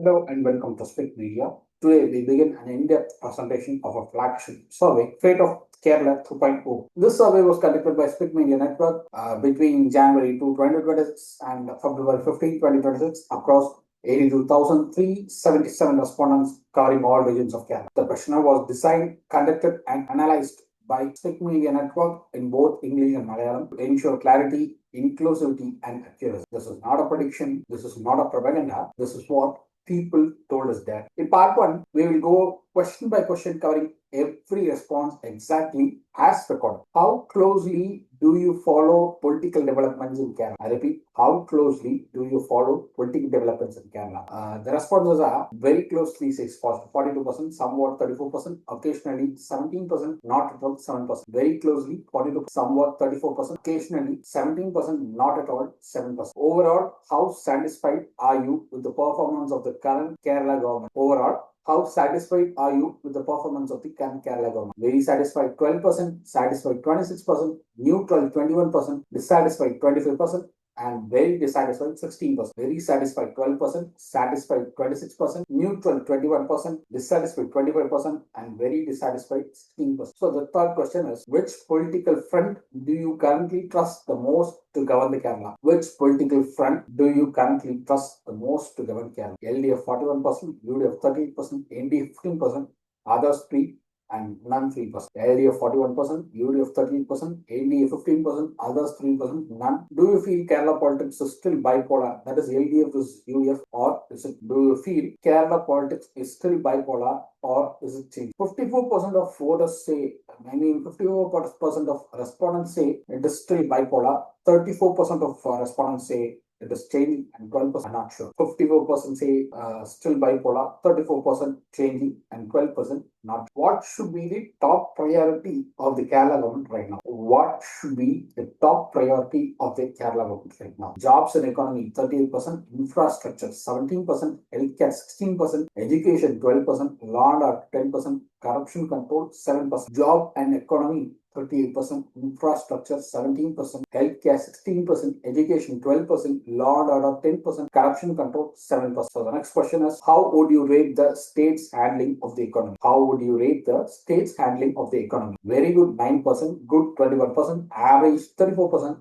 Hello and welcome to Spick Media. Today we begin an in-depth presentation of a flagship survey, Fate of Kerala 2.0. This survey was conducted by Spick Media Network between January 2, 2026 and February 15, 2026 across 82,377 respondents covering all regions of Kerala. The questionnaire was designed, conducted and analyzed by Spick Media Network in both English and Malayalam to ensure clarity, inclusivity, and accuracy. This is not a prediction. This is not a propaganda. This is what people told us that. In part one, we will go question by question covering every response exactly as recorded. How closely do you follow political developments in Kerala? I repeat, how closely do you follow political developments in Kerala? The responses are very closely, says 42%, somewhat 34%, occasionally 17%, not at all 7%. Very closely, 42%, somewhat 34%, occasionally 17%, not at all 7%. Overall, how satisfied are you with the performance of the current Kerala government? Overall, how satisfied are you with the performance of the current Kerala government? Very satisfied 12%, satisfied 26%, neutral 21%, dissatisfied 25%, and very dissatisfied 16%. Very satisfied 12%, satisfied 26%, neutral 21%, dissatisfied 25%, and very dissatisfied 16%. So the third question is, which political front do you currently trust the most to govern the Kerala? Which political front do you currently trust the most to govern Kerala? LDF 41%, UDF 38%, NDF 15%, others 3%, and none 3%. LDF 41%, UDF 38%, NDA 15%, others 3%, none. Do you feel Kerala politics is still bipolar? That is LDF is UDF, or is it? Do you feel Kerala politics is still bipolar, or is it changed? 54% of voters say, 54% of respondents say it is still bipolar. 34% of respondents say it is changing, and 12% are not sure. 54% say still bipolar, 34% changing, and 12% not. What should be the top priority of the Kerala government right now? What should be the top priority of the Kerala government right now? Jobs and economy 38%, infrastructure 17%, healthcare 16%, education 12%, law and order 10%, corruption control 7%. Job and economy 38%, infrastructure 17%, healthcare 16%, education 12%, law and order 10%, corruption control 7%. So the next question is, how would you rate the state's handling of the economy? How would you rate the state's handling of the economy? Very good 9%, good 21%, average 34%,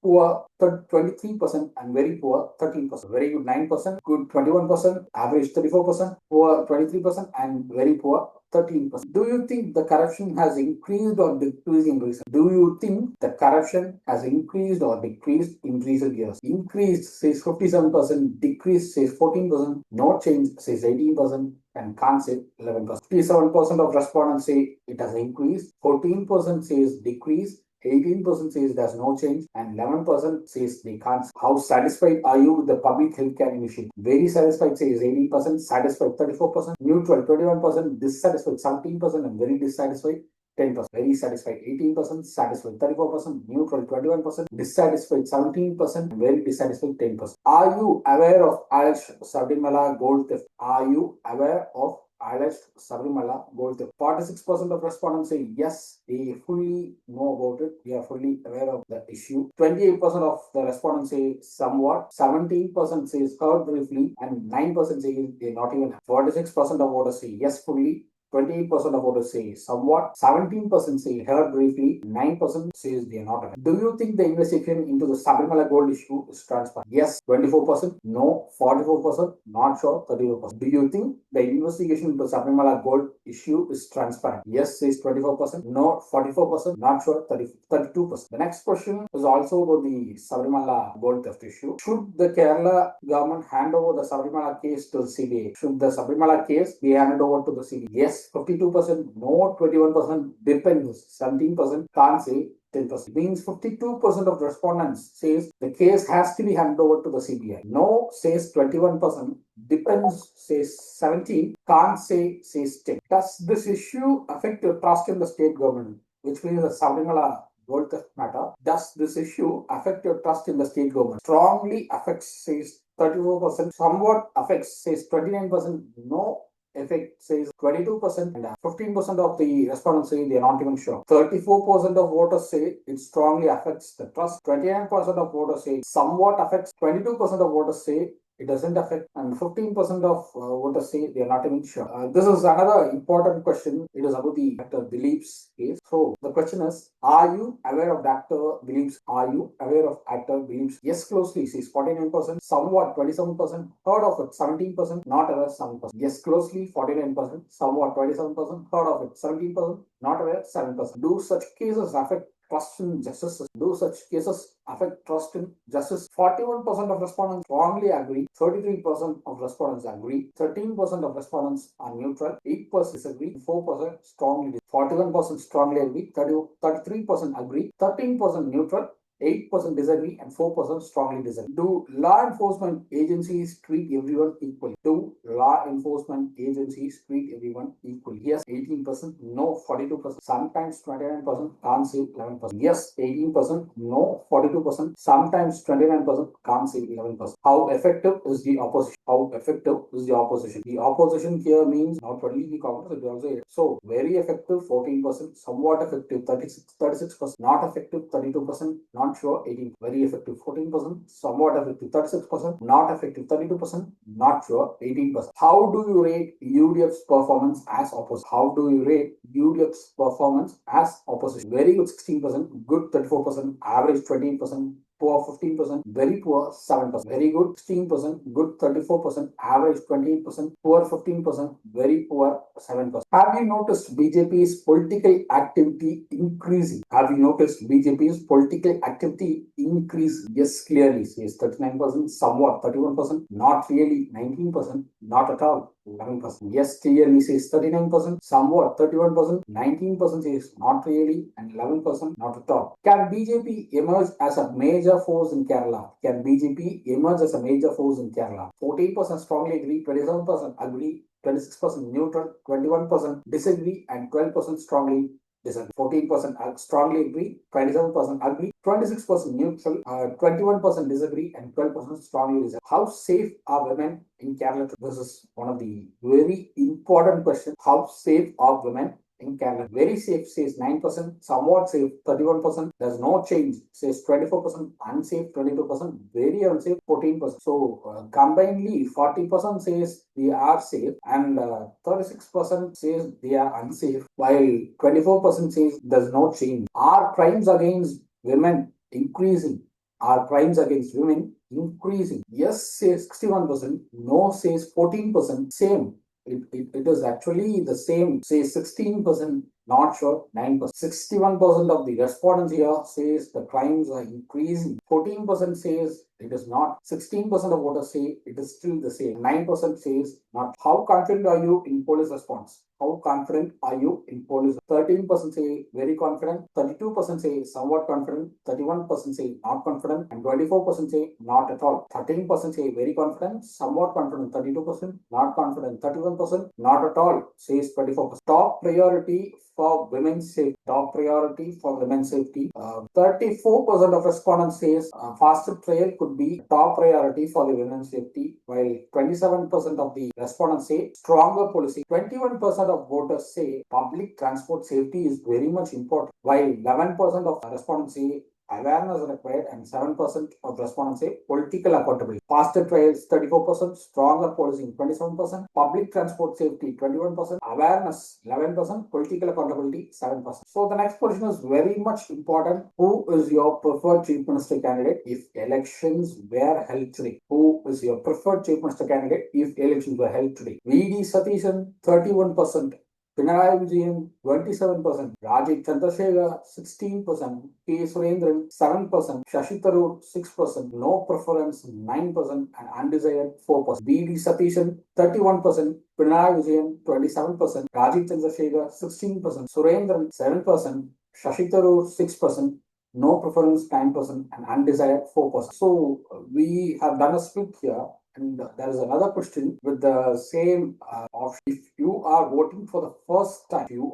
poor 23%, and very poor 13%. Very good 9%, good 21%, average 34%, poor 23%, and very poor 13%. Do you think the corruption has increased or decreased in recent? Do you think the corruption has increased or decreased in recent years? Increased says 57%, decreased says 14%, no change says 18%, and can't say 11%. 57% of respondents say it has increased, 14% says decreased, 18% says there's no change, and 11% says they can't. How satisfied are you with the public healthcare initiative? Very satisfied says 18%, satisfied 34%, neutral 21%, dissatisfied 17%, and very dissatisfied 10%. Very satisfied 18%, satisfied 34%, neutral 21%, dissatisfied 17%, and very dissatisfied 10%. Are you aware of alleged Sabarimala gold theft? Are you aware of alleged Sabarimala gold theft? 46% of respondents say yes, they fully know about it. We are fully aware of the issue. 28% of the respondents say somewhat. 17% says heard briefly, and 9% say they not even. 46% of voters say yes fully. 28% of voters say somewhat, 17% say heard briefly, 9% says they are not aware. Do you think the investigation into the Sabarimala gold issue is transparent? Yes, 24%, no, 44%, not sure, 34%. Do you think the investigation into Sabarimala gold issue is transparent? Yes, says 24%, no, 44%, not sure, 32%. The next question is also about the Sabarimala gold theft issue. Should the Kerala government hand over the Sabarimala case to the CBI? Should the Sabarimala case be handed over to the CBI? Yes, 52%, no, 21%, depends, 17%, can't say, 10%. Means 52% of respondents says the case has to be handed over to the CBI. No says 21%, depends says 17%, can't say says 10%. Does this issue affect your trust in the state government? Which means the Sabarimala gold theft matter. Does this issue affect your trust in the state government? Strongly affects says 34%, somewhat affects says 29%, no effect says 22%, and 15% of the respondents say they are not even sure. 34% of voters say it strongly affects the trust. 29% of voters say somewhat affects. 22% of voters say it doesn't affect, and 15% of voters say they are not even sure. This is another important question. It is about the Dr. Dilip's case. So the question is, are you aware of Dr. Dilip's? Are you aware of actor Dilip's? Yes, closely says 49%, somewhat 27%, heard of it 17%, not aware 7%. Yes, closely 49%, somewhat 27%, heard of it 17%, not aware 7%. Do such cases affect trust in justice? Do such cases affect trust in justice? 41% of respondents strongly agree, 33% of respondents agree, 13% of respondents are neutral, 8% disagree, 4% strongly disagree. 41% strongly agree, 33% agree, 13% neutral, 8% disagree, and 4% strongly disagree. Do law enforcement agencies treat everyone equally? Do law enforcement agencies treat everyone equally? Yes, 18%, no, 42%, sometimes 29%, can't say 11%. Yes, 18%, no, 42%, sometimes 29%, can't say 11%. How effective is the opposition? How effective is the opposition? The opposition here means not only the Congress, it also. So, very effective 14%, somewhat effective 36%, not effective 32%, not sure 18%, very effective 14%, somewhat effective 36%, not effective 32%, not sure 18%. How do you rate UDF's performance as opposition? How do you rate UDF's performance as opposition? Very good 16%, good 34%, average 28%, poor 15%, very poor 7%, very good 16%, good 34%, average 28%, poor 15%, very poor 7%. Have you noticed BJP's political activity increasing? Have you noticed BJP's political activity increasing? Yes, clearly says 39%, somewhat 31%, not really 19%, not at all 11%. Yes, clearly says 39%, somewhat 31%, 19% says not really, and 11% not at all. Can BJP emerge as a major force in Kerala? Can BJP emerge as a major force in Kerala? 14% strongly agree, 27% agree, 26% neutral, 21% disagree, and 12% strongly disagree. 14% strongly agree, 27% agree, 26% neutral, 21% disagree, and 12% strongly disagree. How safe are women in Kerala? This is one of the very important questions. How safe are women in Kerala? Very safe says 9%, somewhat safe 31%, there's no change says 24%, unsafe 22%, very unsafe 14%. So combinedly 40% says they are safe, and 36% says they are unsafe, while 24% says there's no change. Are crimes against women increasing? Are crimes against women increasing? Yes says 61%, no says 14%, same. It is actually the same, say 16%, not sure 9%. 61% of the respondents here says the crimes are increasing. 14% says it is not. 16% of voters say it is still the same. 9% says not. How confident are you in police response? How confident are you in police? 13% say very confident, 32% say somewhat confident, 31% say not confident, and 24% say not at all. 13% say very confident, somewhat confident, 32%, not confident, 31%, not at all, says 24%. Top priority for women's safety. Top priority for women's safety. 34% of respondents says faster trial could be top priority for the women's safety, while 27% of the respondents say stronger policy. 21% of voters say public transport safety is very much important, while 11% of respondents say awareness required, and 7% of respondents say political accountability. Faster trials 34%, stronger policing 27%, public transport safety 21%, awareness 11%, political accountability 7%. So the next question is very much important. Who is your preferred chief minister candidate if elections were held today? Who is your preferred chief minister candidate if elections were held today? V.D. Satishan 31%. Pinarayi Vijayan 27%, Rajiv Chandrasekhar 16%, K. Surendran 7%, Shashi Tharoor 6%, no preference 9%, and undesired 4%. B.D. Satishan 31%, Pinarayi Vijayan 27%, Rajiv Chandrasekhar 16%, Surendran 7%, Shashi Tharoor 6%, no preference 9%, and undesired 4%. So we have done a split here. And there is another question with the same option. If you are voting for the first time, who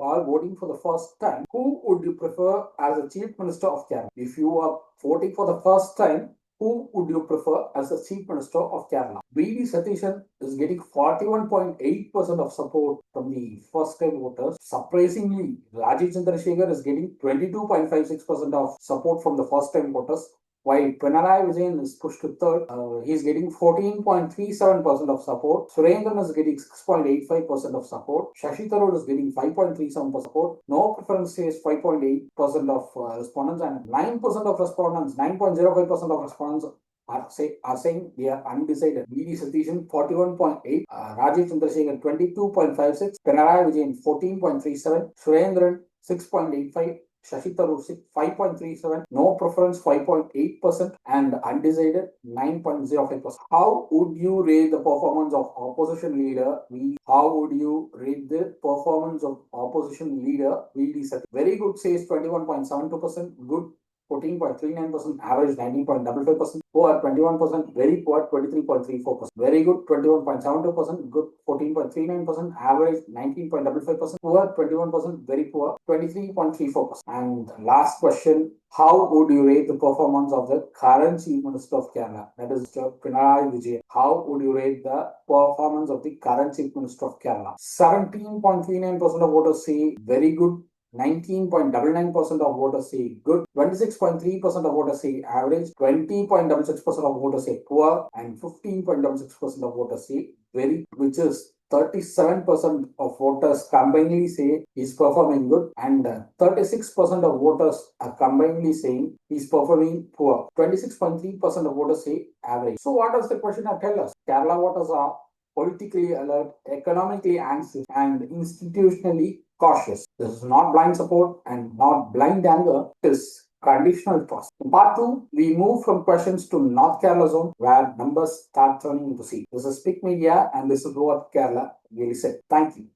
would you prefer as a chief minister of Kerala? If you are voting for the first time, who would you prefer as the chief minister of Kerala? V.D. Satishan is getting 41.8% of support from the first time voters. Surprisingly, Rajiv Chandrasekhar is getting 22.56% of support from the first time voters. While Pinarayi Vijayan is pushed to third, he's getting 14.37% of support. Surendran is getting 6.85% of support. Shashi Tharoor is getting 5.37% support. No preference says 5.8% of respondents, and 9% of respondents, 9.05% of respondents are saying they are undecided. VD Satishan 41.8, Rajiv Chandrasekhar 22.56, Pinarayi Vijayan 14.37, Surendran 6.85, Shashi Tharoor 5.37, no preference 5.8%, and undecided 9.05%. How would you rate the performance of opposition leader? How would you rate the performance of opposition leader? VD Satish. Very good says 21.72%, good 14.39%, average 19.55%, poor 21%, very poor 23.34%, very good 21.72%, good 14.39%, average 19.55%, poor 21%, very poor 23.34%. And last question, how would you rate the performance of the current Chief Minister of Kerala, that is Mr. Pinarayi Vijayan? How would you rate the performance of the current Chief Minister of Kerala? 17.39% of voters say very good, 19.99% of voters say good, 26.3% of voters say average, 20.66% of voters say poor, and 15.66% of voters say very, which is 37% of voters combinedly say he's performing good, and 36% of voters are combinedly saying he's performing poor. 26.3% of voters say average. So what does the question tell us? Kerala voters are politically alert, economically anxious, and institutionally cautious. This is not blind support and not blind anger. It is conditional trust. In part 2, we move from questions to North Kerala zone where numbers start turning into seats. This is Spick Media and this is Lower Kerala. Really said. Thank you.